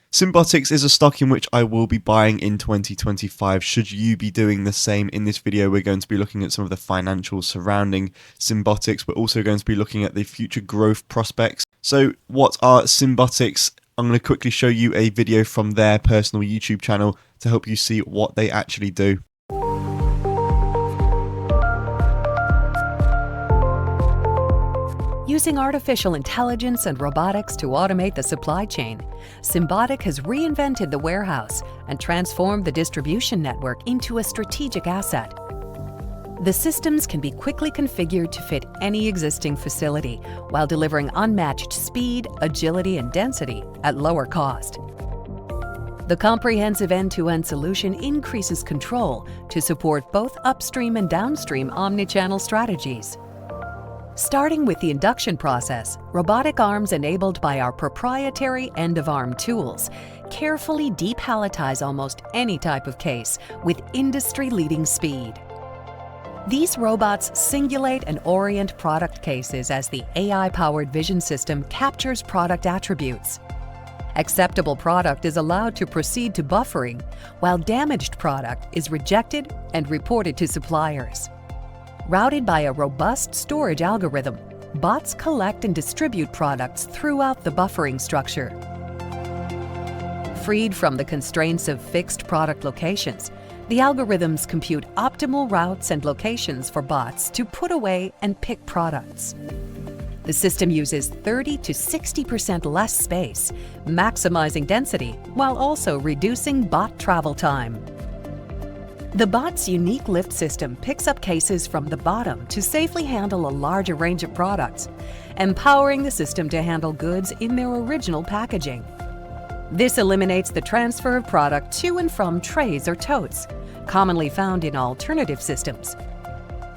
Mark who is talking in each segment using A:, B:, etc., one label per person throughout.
A: Symbotics is a stock in which I will be buying in 2025. Should you be doing the same? In this video, we're going to be looking at some of the financials surrounding Symbotics. We're also going to be looking at the future growth prospects. So what are Symbotics? I'm going to quickly show you a video from their personal YouTube channel to help you see what they actually do.
B: Using artificial intelligence and robotics to automate the supply chain, Symbotic has reinvented the warehouse and transformed the distribution network into a strategic asset. The systems can be quickly configured to fit any existing facility while delivering unmatched speed, agility, and density at lower cost. The comprehensive end-to-end solution increases control to support both upstream and downstream omnichannel strategies. Starting with the induction process, robotic arms enabled by our proprietary end-of-arm tools carefully depalletize almost any type of case with industry-leading speed. These robots singulate and orient product cases as the AI-powered vision system captures product attributes. Acceptable product is allowed to proceed to buffering, while damaged product is rejected and reported to suppliers. Routed by a robust storage algorithm, bots collect and distribute products throughout the buffering structure. Freed from the constraints of fixed product locations, the algorithms compute optimal routes and locations for bots to put away and pick products. The system uses 30 to 60% less space, maximizing density while also reducing bot travel time. The bot's unique lift system picks up cases from the bottom to safely handle a larger range of products, empowering the system to handle goods in their original packaging. This eliminates the transfer of product to and from trays or totes, commonly found in alternative systems.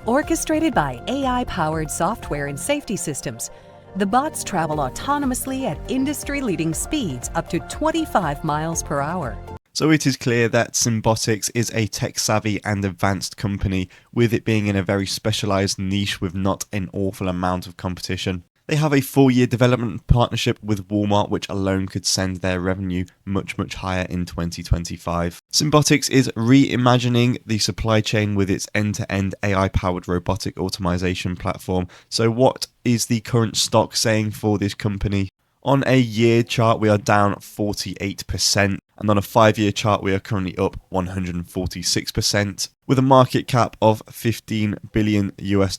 B: Orchestrated by AI-powered software and safety systems, the bots travel autonomously at industry-leading speeds up to 25 miles per hour.
A: So it is clear that Symbotics is a tech-savvy and advanced company, with it being in a very specialized niche with not an awful amount of competition. They have a 4-year development partnership with Walmart, which alone could send their revenue much higher in 2025. Symbotics is reimagining the supply chain with its end-to-end AI-powered robotic automation platform. So what is the current stock saying for this company? On a year chart, we are down 48%, and on a 5-year chart, we are currently up 146%, with a market cap of $15 billion US.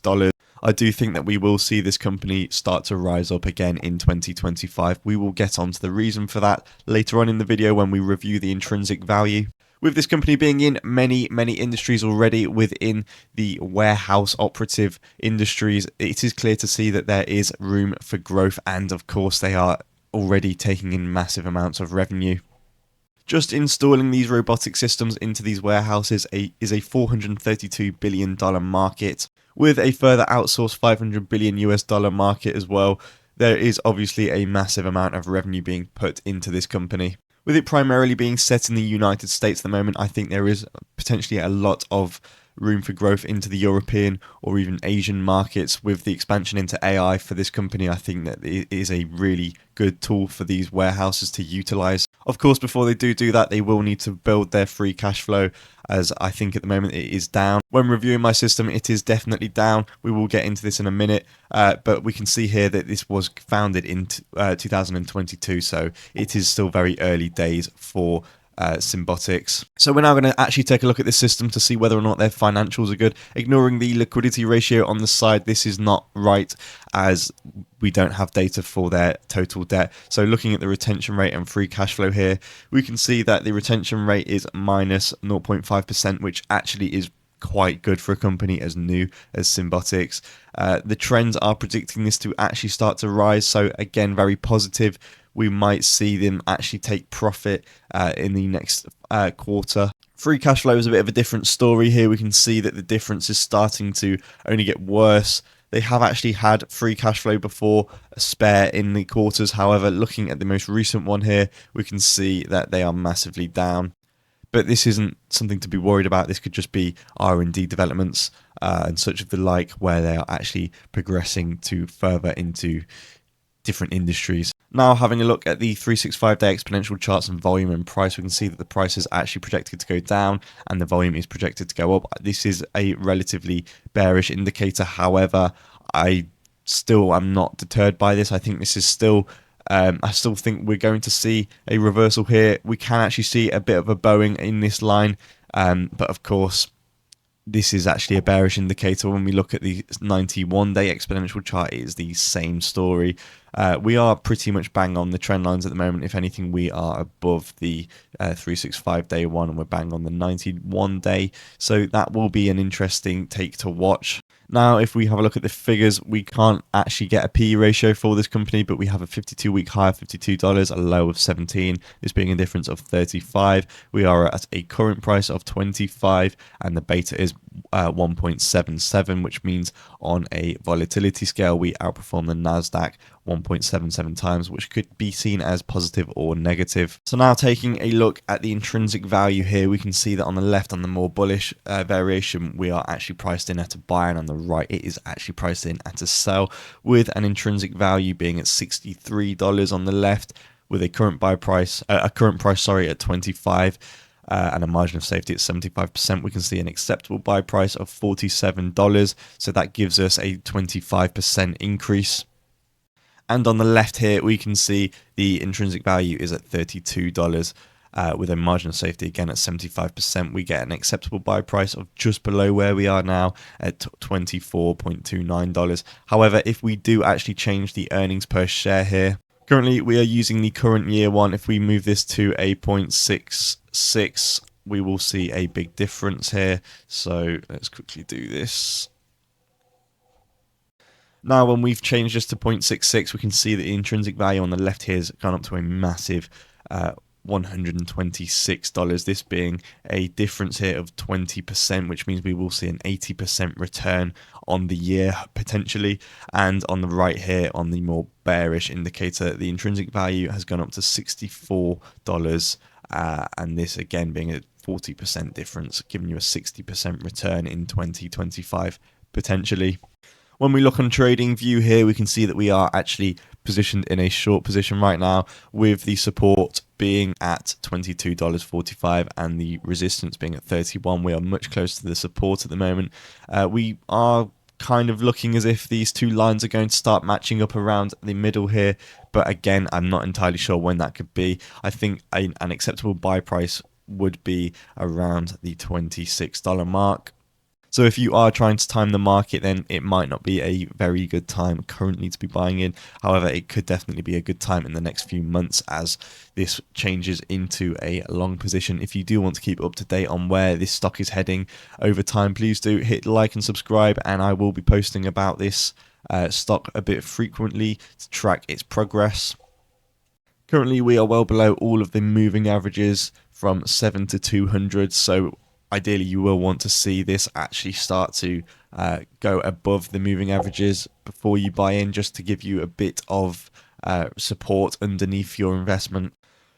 A: I do think that we will see this company start to rise up again in 2025. We will get onto the reason for that later on in the video when we review the intrinsic value. With this company being in many industries already within the warehouse operative industries, it is clear to see that there is room for growth, and of course they are already taking in massive amounts of revenue. Just installing these robotic systems into these warehouses is a $432 billion market, with a further outsourced $500 billion US market as well. There is obviously a massive amount of revenue being put into this company. With it primarily being set in the United States at the moment, I think there is potentially a lot of room for growth into the European or even Asian markets. With the expansion into AI for this company, I think that it is a really good tool for these warehouses to utilize. Of course, before they do that, they will need to build their free cash flow, as I think at the moment it is down. When reviewing my system, it is definitely down. We will get into this in a minute, but we can see here that this was founded in 2022, so it is still very early days for Symbotics. So we're now going to actually take a look at this system to see whether or not their financials are good. Ignoring the liquidity ratio on the side, this is not right, as we don't have data for their total debt. So looking at the retention rate and free cash flow here, we can see that the retention rate is minus 0.5%, which actually is quite good for a company as new as Symbotics. The trends are predicting this to actually start to rise, so again, very positive. We might see them actually take profit in the next quarter. Free cash flow is a bit of a different story here. We can see that the difference is starting to only get worse. They have actually had free cash flow before spare in the quarters. However, looking at the most recent one here, we can see that they are massively down. But this isn't something to be worried about. This could just be R&D developments and such of the like, where they are actually progressing to further into different industries. Now, having a look at the 365-day exponential charts and volume and price, we can see that the price is actually projected to go down and the volume is projected to go up. This is a relatively bearish indicator. However, I still am not deterred by this. I think this is still I still think we're going to see a reversal here. We can actually see a bit of a bowing in this line, but of course, this is actually a bearish indicator. When we look at the 91-day exponential chart, it is the same story. We are pretty much bang on the trend lines at the moment. If anything, we are above the 365-day one, and we're bang on the 91-day. So that will be an interesting take to watch. Now, if we have a look at the figures, we can't actually get a PE ratio for this company, but we have a 52-week high of $52, a low of 17, this being a difference of 35. We are at a current price of 25, and the beta is 1.77, which means on a volatility scale, we outperform the NASDAQ 1.77 times, which could be seen as positive or negative. So now taking a look at the intrinsic value here, we can see that on the left, on the more bullish variation, we are actually priced in at a buy, and on the right, it is actually priced in at a sell, with an intrinsic value being at $63 on the left, with a current price at 25. And a margin of safety at 75%. We can see an acceptable buy price of $47, so that gives us a 25% increase. And on the left here, we can see the intrinsic value is at $32, with a margin of safety again at 75%. We get an acceptable buy price of just below where we are now at $24.29. However, if we do actually change the earnings per share here, currently we are using the current year one. If we move this to a 0.66, we will see a big difference here. So let's quickly do this. Now, when we've changed this to 0.66, we can see that the intrinsic value on the left here has gone up to a massive $126, this being a difference here of 20%, which means we will see an 80% return on the year potentially. And on the right here, on the more bearish indicator, the intrinsic value has gone up to $64, and this again being a 40% difference, giving you a 60% return in 2025 potentially. When we look on trading view here, we can see that we are actually positioned in a short position right now, with the support being at $22.45 and the resistance being at 31. We are much closer to the support at the moment. We are kind of looking as if these two lines are going to start matching up around the middle here, but again, I'm not entirely sure when that could be. I think an acceptable buy price would be around the $26 mark. So if you are trying to time the market, then it might not be a very good time currently to be buying in. However, it could definitely be a good time in the next few months as this changes into a long position. If you do want to keep up to date on where this stock is heading over time, please do hit like and subscribe, and I will be posting about this stock a bit frequently to track its progress. Currently, we are well below all of the moving averages from 7 to 200, so ideally, you will want to see this actually start to go above the moving averages before you buy in, just to give you a bit of support underneath your investment.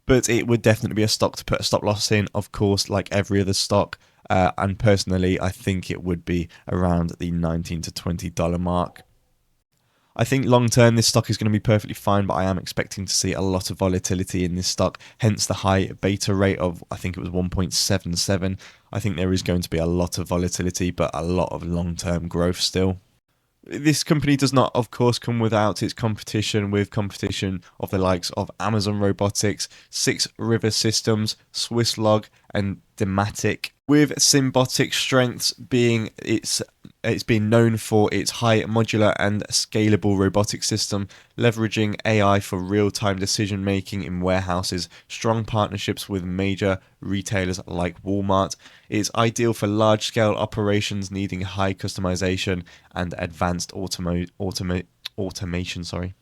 A: But it would definitely be a stock to put a stop loss in, of course, like every other stock. And personally, I think it would be around the $19 to $20 mark. I think long term this stock is going to be perfectly fine, but I am expecting to see a lot of volatility in this stock, hence the high beta rate of, I think it was 1.77. I think there is going to be a lot of volatility, but a lot of long term growth still. This company does not, of course, come without its competition, with competition of the likes of Amazon Robotics, 6 River Systems, Swisslog, and Dematic. With Symbotic's strengths being it's been known for its high modular and scalable robotic system, leveraging AI for real-time decision making in warehouses, strong partnerships with major retailers like Walmart. It's ideal for large-scale operations needing high customization and advanced automation. So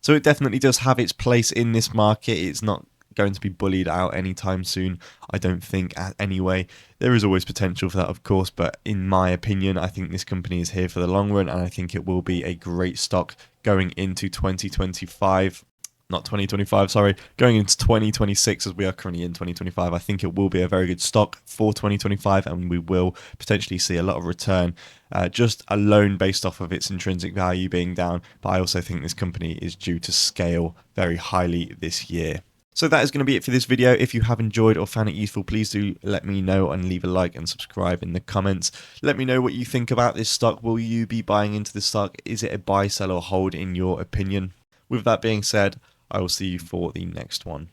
A: it definitely does have its place in this market. It's not going to be bullied out anytime soon, I don't think, anyway. There is always potential for that, of course, but in my opinion, I think this company is here for the long run, and I think it will be a great stock going into 2025. not 2025, sorry, going into 2026 as we are currently in 2025, I think it will be a very good stock for 2025 and we will potentially see a lot of return just alone based off of its intrinsic value being down. But I also think this company is due to scale very highly this year. So that is going to be it for this video. If you have enjoyed or found it useful, please do let me know and leave a like and subscribe in the comments. Let me know what you think about this stock. Will you be buying into this stock? Is it a buy, sell or hold in your opinion? With that being said, I will see you for the next one.